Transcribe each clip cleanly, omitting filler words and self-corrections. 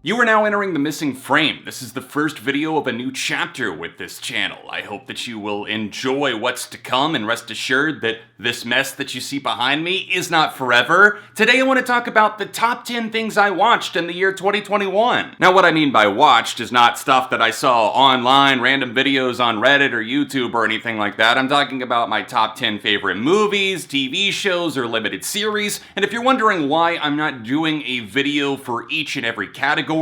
You are now entering the missing frame. This is the first video of a new chapter with this channel. I hope that you will enjoy what's to come and rest assured that this mess that you see behind me is not forever. Today I want to talk about the top 10 things I watched in the year 2021. Now what I mean by watched is not stuff that I saw online, random videos on Reddit or YouTube or anything like that. I'm talking about my top 10 favorite movies, TV shows, or limited series. And if you're wondering why I'm not doing a video for each and every category,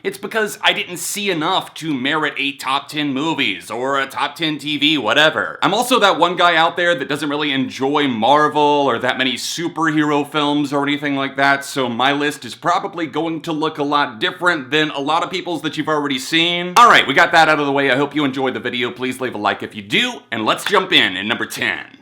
it's because I didn't see enough to merit a top 10 movies or a top 10 TV, whatever. I'm also that one guy out there that doesn't really enjoy Marvel or that many superhero films or anything like that, so my list is probably going to look a lot different than a lot of people's that you've already seen. Alright, we got that out of the way. I hope you enjoyed the video. Please leave a like if you do, and let's jump in at number 10.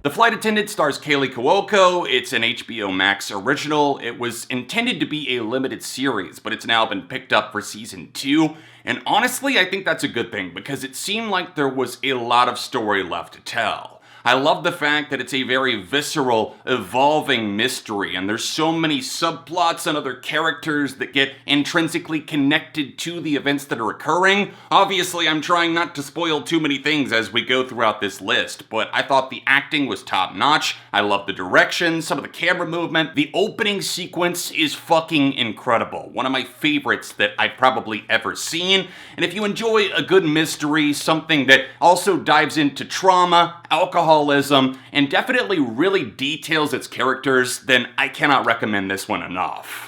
The Flight Attendant stars Kaley Cuoco. It's an HBO Max original. It was intended to be a limited series, but it's now been picked up for season 2. And honestly, I think that's a good thing because it seemed like there was a lot of story left to tell. I love the fact that it's a very visceral, evolving mystery, and there's so many subplots and other characters that get intrinsically connected to the events that are occurring. Obviously, I'm trying not to spoil too many things as we go throughout this list, but I thought the acting was top-notch. I love the direction, some of the camera movement. The opening sequence is fucking incredible. One of my favorites that I've probably ever seen. And if you enjoy a good mystery, something that also dives into trauma, alcoholism, and definitely really details its characters, then I cannot recommend this one enough.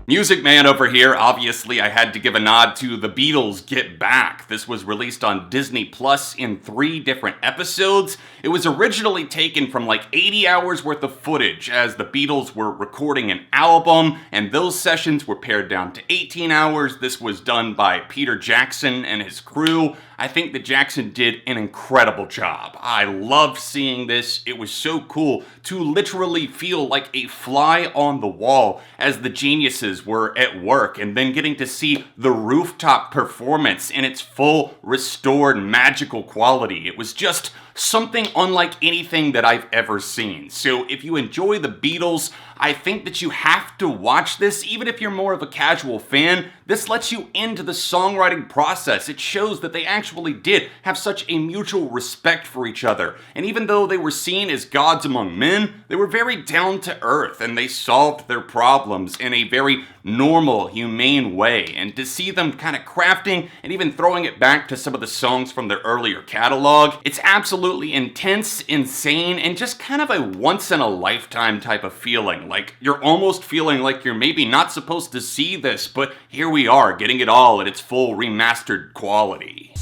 Music Man over here, obviously I had to give a nod to The Beatles Get Back. This was released on Disney Plus in 3 different episodes. It was originally taken from like 80 hours worth of footage as the Beatles were recording an album, and those sessions were pared down to 18 hours. This was done by Peter Jackson and his crew. I think that Jackson did an incredible job. I loved seeing this. It was so cool to literally feel like a fly on the wall as the geniuses were at work, and then getting to see the rooftop performance in its full, restored, magical quality. It was just something unlike anything that I've ever seen. So if you enjoy the Beatles, I think that you have to watch this. Even if you're more of a casual fan, this lets you into the songwriting process. It shows that they actually did have such a mutual respect for each other. And even though they were seen as gods among men, they were very down to earth, and they solved their problems in a very normal, humane way. And to see them kind of crafting and even throwing it back to some of the songs from their earlier catalog, it's absolutely intense, insane, and just kind of a once-in-a-lifetime type of feeling. Like, you're almost feeling like you're maybe not supposed to see this, but here we are, getting it all at its full remastered quality.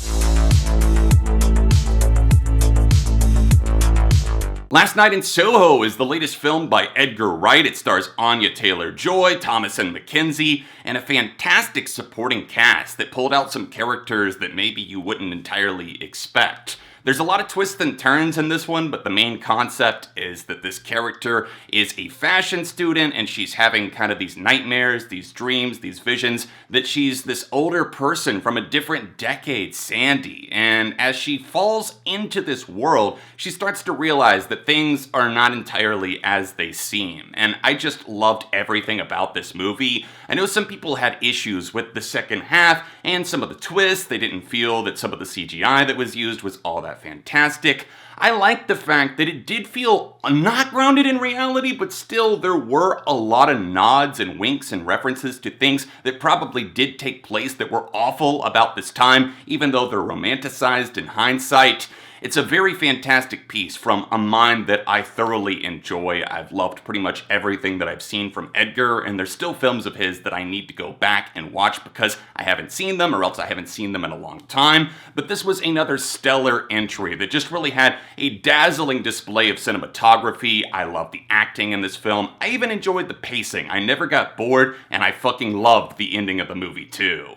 Last Night in Soho is the latest film by Edgar Wright. It stars Anya Taylor-Joy, Thomasin McKenzie, and a fantastic supporting cast that pulled out some characters that maybe you wouldn't entirely expect. There's a lot of twists and turns in this one, but the main concept is that this character is a fashion student and she's having kind of these nightmares, these dreams, these visions, that she's this older person from a different decade, Sandy. And as she falls into this world, she starts to realize that things are not entirely as they seem. And I just loved everything about this movie. I know some people had issues with the second half and some of the twists. They didn't feel that some of the CGI that was used was all that fantastic. I liked the fact that it did feel not grounded in reality, but still there were a lot of nods and winks and references to things that probably did take place that were awful about this time, even though they're romanticized in hindsight. It's a very fantastic piece from a mind that I thoroughly enjoy. I've loved pretty much everything that I've seen from Edgar, and there's still films of his that I need to go back and watch because I haven't seen them, or else I haven't seen them in a long time. But this was another stellar entry that just really had a dazzling display of cinematography. I love the acting in this film. I even enjoyed the pacing. I never got bored, and I fucking loved the ending of the movie too.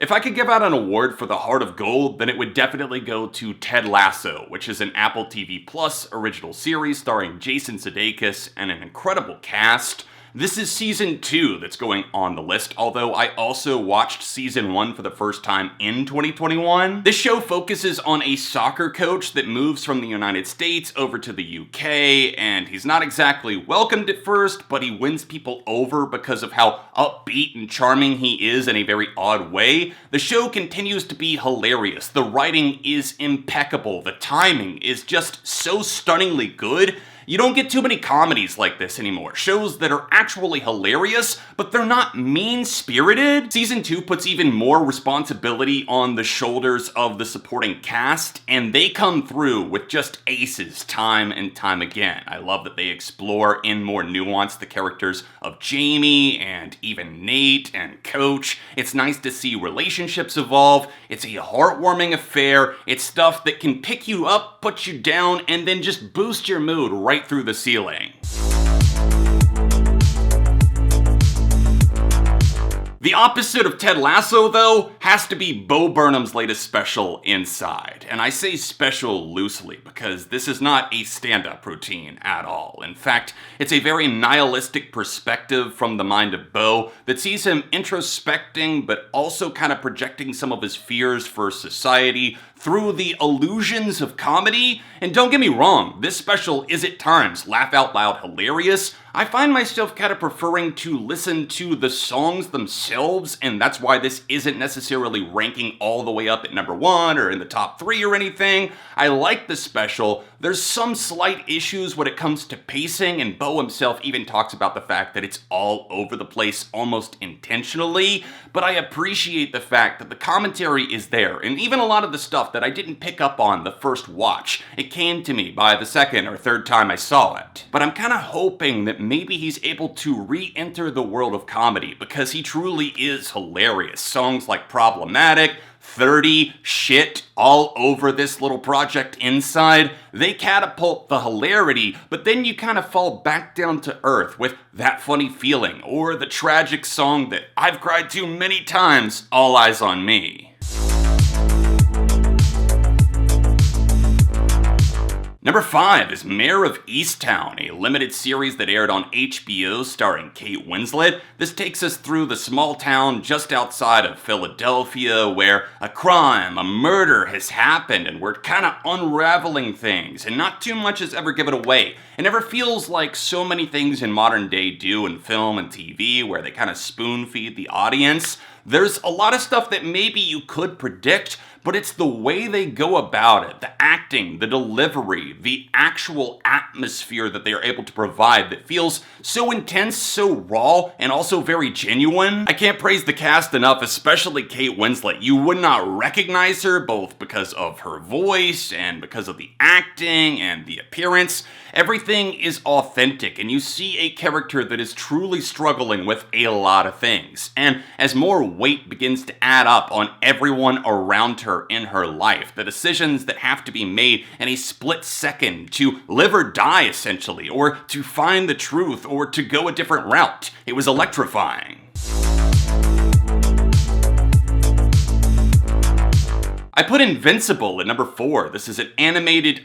If I could give out an award for the Heart of Gold, then it would definitely go to Ted Lasso, which is an Apple TV Plus original series starring Jason Sudeikis and an incredible cast. This is season 2 that's going on the list, although I also watched season 1 for the first time in 2021. This show focuses on a soccer coach that moves from the United States over to the UK, and he's not exactly welcomed at first, but he wins people over because of how upbeat and charming he is in a very odd way. The show continues to be hilarious. The writing is impeccable. The timing is just so stunningly good. You don't get too many comedies like this anymore. Shows that are actually hilarious, but they're not mean-spirited. Season 2 puts even more responsibility on the shoulders of the supporting cast, and they come through with just aces time and time again. I love that they explore in more nuance the characters of Jamie and even Nate and Coach. It's nice to see relationships evolve. It's a heartwarming affair. It's stuff that can pick you up, put you down, and then just boost your mood right through the ceiling. The opposite of Ted Lasso, though, has to be Bo Burnham's latest special, Inside. And I say special loosely because this is not a stand-up routine at all. In fact, it's a very nihilistic perspective from the mind of Bo that sees him introspecting but also kind of projecting some of his fears for society through the illusions of comedy. And don't get me wrong, this special is at times laugh out loud hilarious. I find myself kind of preferring to listen to the songs themselves, and that's why this isn't necessarily ranking all the way up at number 1 or in the top 3 or anything. I like the special. There's some slight issues when it comes to pacing, and Bo himself even talks about the fact that it's all over the place almost intentionally, but I appreciate the fact that the commentary is there, and even a lot of the stuff that I didn't pick up on the first watch. It came to me by the second or third time I saw it. But I'm kind of hoping that maybe he's able to re-enter the world of comedy, because he truly is hilarious. Songs like Problematic, 30, Shit, all over this little project Inside, they catapult the hilarity, but then you kind of fall back down to earth with That Funny Feeling, or the tragic song that I've cried to many times, All Eyes on Me. Number 5 is Mare of Easttown, a limited series that aired on HBO starring Kate Winslet. This takes us through the small town just outside of Philadelphia where a crime, a murder has happened, and we're kind of unraveling things, and not too much is ever given away. It never feels like so many things in modern day do in film and TV where they kind of spoon feed the audience. There's a lot of stuff that maybe you could predict, but it's the way they go about it, the acting, the delivery, the actual atmosphere that they are able to provide that feels so intense, so raw, and also very genuine. I can't praise the cast enough, especially Kate Winslet. You would not recognize her, both because of her voice and because of the acting and the appearance. Everything is authentic, and you see a character that is truly struggling with a lot of things. And as more weight begins to add up on everyone around her in her life, the decisions that have to be made in a split second to live or die, essentially, or to find the truth, or to go a different route, it was electrifying. I put Invincible at number 4. This is an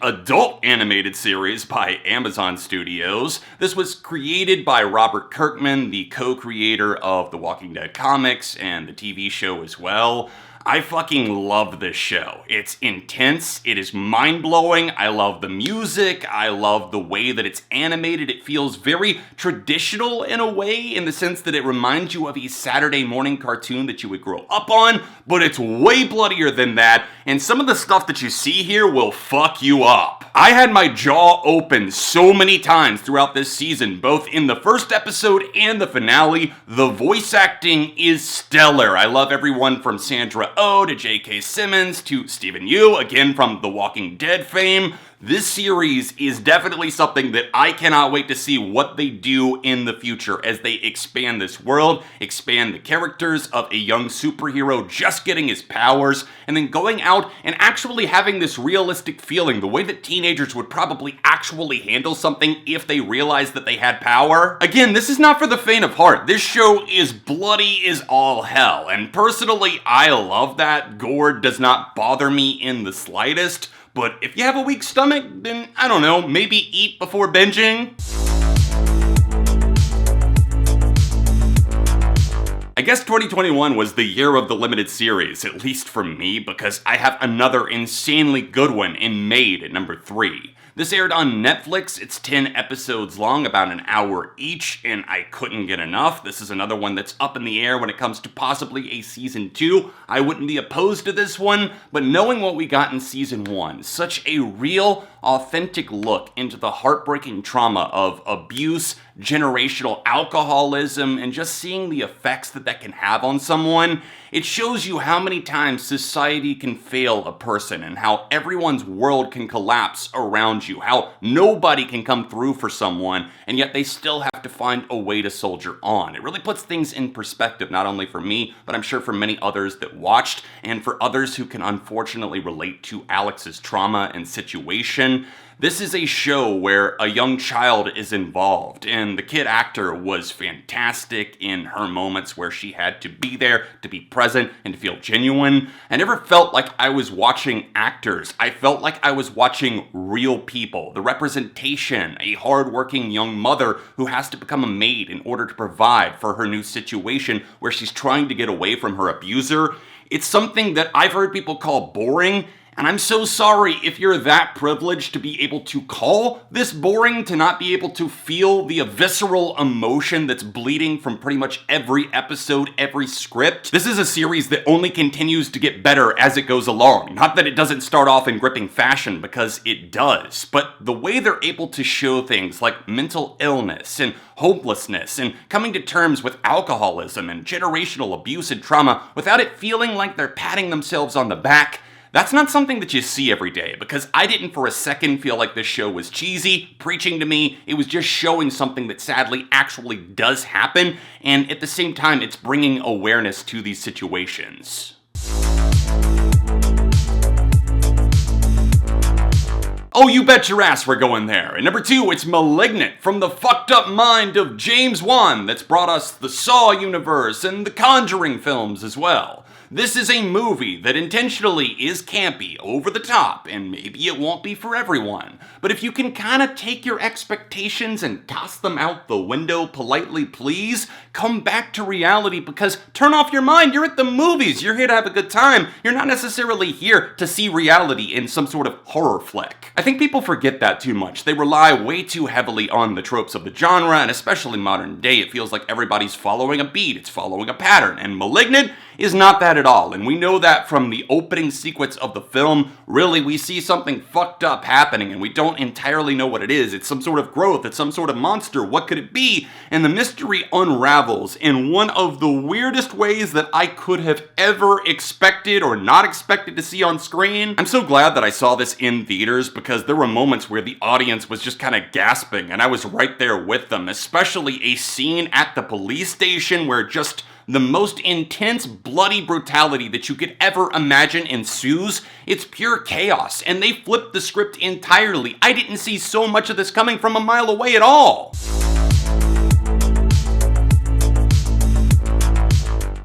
adult animated series by Amazon Studios. This was created by Robert Kirkman, the co-creator of the Walking Dead comics and the TV show as well. I fucking love this show. It's intense, it is mind-blowing, I love the music, I love the way that it's animated. It feels very traditional in a way, in the sense that it reminds you of a Saturday morning cartoon that you would grow up on, but it's way bloodier than that, and some of the stuff that you see here will fuck you up. I had my jaw open so many times throughout this season, both in the first episode and the finale. The voice acting is stellar. I love everyone from Sandra Oh to J.K. Simmons to Stephen Yeun, again from The Walking Dead fame. This series is definitely something that I cannot wait to see what they do in the future as they expand this world, expand the characters of a young superhero just getting his powers, and then going out and actually having this realistic feeling, the way that teenagers would probably actually handle something if they realized that they had power. Again, this is not for the faint of heart. This show is bloody as all hell, and personally, I love that. Gore does not bother me in the slightest. But if you have a weak stomach, then I don't know, maybe eat before binging. I guess 2021 was the year of the limited series, at least for me, because I have another insanely good one in Maid at number 3. This aired on Netflix. It's 10 episodes long, about an hour each, and I couldn't get enough. This is another one that's up in the air when it comes to possibly a season 2. I wouldn't be opposed to this one, but knowing what we got in season 1, such a real, authentic look into the heartbreaking trauma of abuse, generational alcoholism, and just seeing the effects that can have on someone, it shows you how many times society can fail a person and how everyone's world can collapse around you, how nobody can come through for someone, and yet they still have to find a way to soldier on. It really puts things in perspective, not only for me, but I'm sure for many others that watched, and for others who can unfortunately relate to Alex's trauma and situation. This is a show where a young child is involved, and the kid actor was fantastic in her moments where she had to be there, to be present, and to feel genuine. I never felt like I was watching actors. I felt like I was watching real people. The representation, a hardworking young mother who has to become a maid in order to provide for her new situation where she's trying to get away from her abuser. It's something that I've heard people call boring, and I'm so sorry if you're that privileged to be able to call this boring, to not be able to feel the visceral emotion that's bleeding from pretty much every episode, every script. This is a series that only continues to get better as it goes along. Not that it doesn't start off in gripping fashion, because it does, but the way they're able to show things like mental illness and hopelessness and coming to terms with alcoholism and generational abuse and trauma without it feeling like they're patting themselves on the back, that's not something that you see every day, because I didn't for a second feel like this show was cheesy, preaching to me. It was just showing something that sadly actually does happen, and at the same time, it's bringing awareness to these situations. Oh, you bet your ass we're going there. And number 2, it's Malignant, from the fucked up mind of James Wan, that's brought us the Saw universe and the Conjuring films as well. This is a movie that intentionally is campy, over the top, and maybe it won't be for everyone. But if you can kind of take your expectations and toss them out the window politely, please, come back to reality, because turn off your mind. You're at the movies. You're here to have a good time. You're not necessarily here to see reality in some sort of horror flick. I think people forget that too much. They rely way too heavily on the tropes of the genre, and especially modern day, it feels like everybody's following a beat. It's following a pattern, and Malignant is not that at all, and we know that from the opening sequence of the film. Really, we see something fucked up happening, and we don't entirely know what it is. It's some sort of growth, it's some sort of monster. What could it be? And the mystery unravels in one of the weirdest ways that I could have ever expected or not expected to see on screen. I'm so glad that I saw this in theaters, because there were moments where the audience was just kind of gasping, and I was right there with them, especially a scene at the police station where just the most intense, bloody brutality that you could ever imagine ensues. It's pure chaos, and they flipped the script entirely. I didn't see so much of this coming from a mile away at all.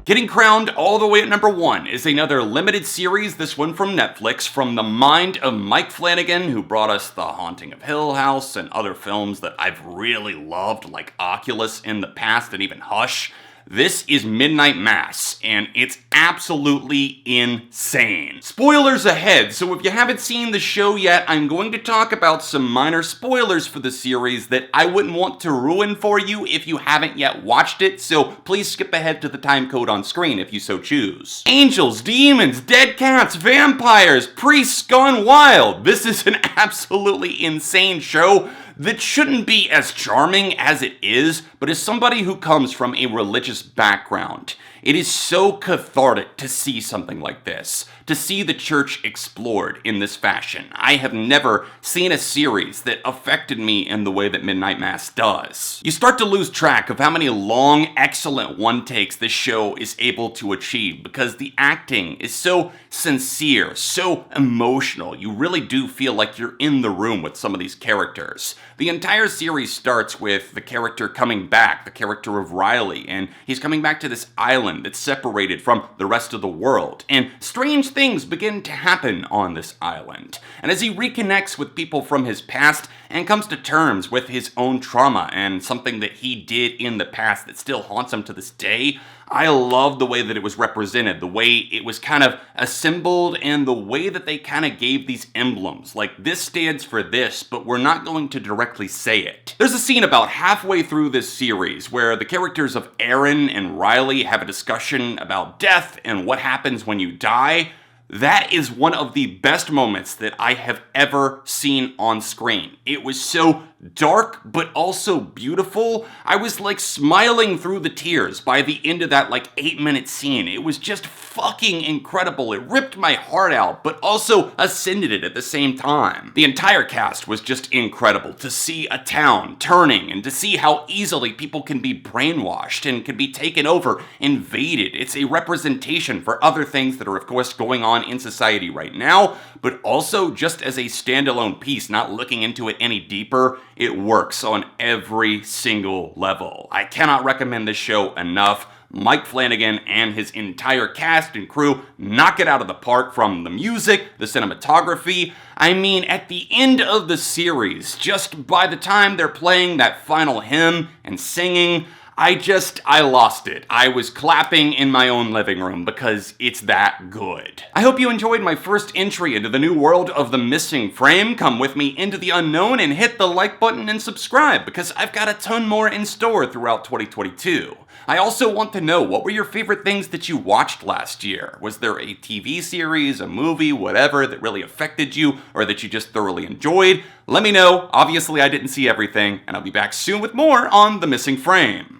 Getting crowned all the way at number 1 is another limited series, this one from Netflix, from the mind of Mike Flanagan, who brought us The Haunting of Hill House and other films that I've really loved, like Oculus in the past and even Hush. This is Midnight Mass, and it's absolutely insane. Spoilers ahead, so if you haven't seen the show yet, I'm going to talk about some minor spoilers for the series that I wouldn't want to ruin for you if you haven't yet watched it, so please skip ahead to the time code on screen if you so choose. Angels, demons, dead cats, vampires, priests gone wild. This is an absolutely insane show that shouldn't be as charming as it is, but as somebody who comes from a religious background, it is so cathartic to see something like this, to see the church explored in this fashion. I have never seen a series that affected me in the way that Midnight Mass does. You start to lose track of how many long, excellent one-takes this show is able to achieve, because the acting is so sincere, so emotional. You really do feel like you're in the room with some of these characters. The entire series starts with the character coming back, the character of Riley, and he's coming back to this island that's separated from the rest of the world, and strange things begin to happen on this island. And as he reconnects with people from his past and comes to terms with his own trauma and something that he did in the past that still haunts him to this day, I love the way that it was represented, the way it was kind of assembled, and the way that they kind of gave these emblems. Like, this stands for this, but we're not going to directly say it. There's a scene about halfway through this series where the characters of Aaron and Riley have a discussion about death and what happens when you die. That is one of the best moments that I have ever seen on screen. It was so dark, but also beautiful. I was like smiling through the tears by the end of that 8-minute scene. It was just fucking incredible. It ripped my heart out, but also ascended it at the same time. The entire cast was just incredible. To see a town turning and to see how easily people can be brainwashed and can be taken over, invaded. It's a representation for other things that are of course going on in society right now, but also just as a standalone piece, not looking into it any deeper, it works on every single level. I cannot recommend this show enough. Mike Flanagan and his entire cast and crew knock it out of the park, from the music, the cinematography. I mean, at the end of the series, just by the time they're playing that final hymn and singing, I lost it. I was clapping in my own living room because it's that good. I hope you enjoyed my first entry into the new world of The Missing Frame. Come with me into the unknown and hit the like button and subscribe, because I've got a ton more in store throughout 2022. I also want to know, what were your favorite things that you watched last year? Was there a TV series, a movie, whatever, that really affected you or that you just thoroughly enjoyed? Let me know. Obviously, I didn't see everything, and I'll be back soon with more on The Missing Frame.